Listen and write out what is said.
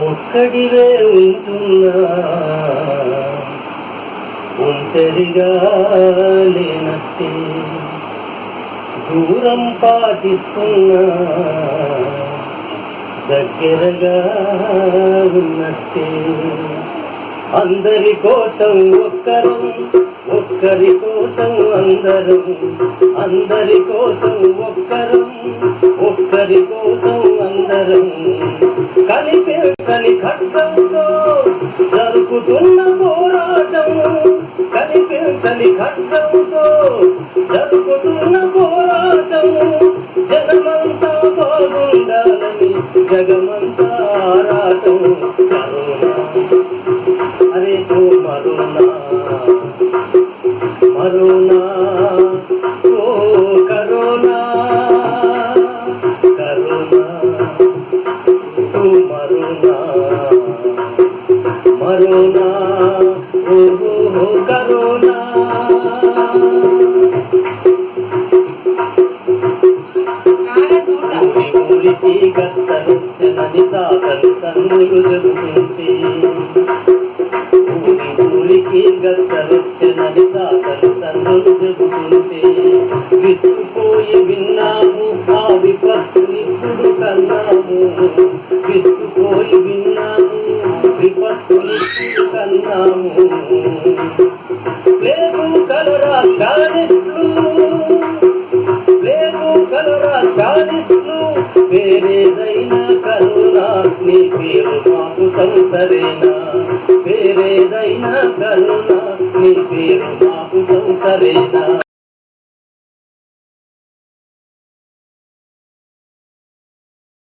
ఒక్కడివే ఉంటున్నా, ఒంటరిగా లేనట్టే దూరం పాటిస్తున్నా, దగ్గరగా ఉన్నట్టే అందరి కోసం ఒక్కరం, ఒక్కరి కోసం అందరం, అందరి కోసం ఒక్కరం, ఒక్కరి కోసం అందరం కనిపించని ఖడ్గంతో జరుపుతున్న పోరాటం, కనిపించని ఖడ్గంతో జరుపుతున్న పోరాటం జనమంతా బాగుండాలని జగమంతా ఆరాటం. కరోనా అరే తో మరోనా, మరోనా ఓ కరోనా, కరోనా తో మరోనా, మరోనా ఓ కరోనా. ఊరికి గత్తరొచ్చనని తాతలు తండ్రులు చెబుతుంటే, ఊరికి గత్తరొచ్చనని తాతలు తండ్రులు చెబుతుంటే విస్తుపోయి విన్నాము, ఆ విపత్తునిప్పుడు కన్నాము, విస్తుపోయి విన్నాము, విపత్తునిప్పుడు కన్నాము. ప్లేగు కలరా స్పానిష్లు, ప్లేగు కలరా స్పానిష్లు, వేరేదైనా కరోనా నీ పేరు మాపుతం సరేనా, వేరేదైనా కరోనా నీ పేరు మాపుతం సరేనా.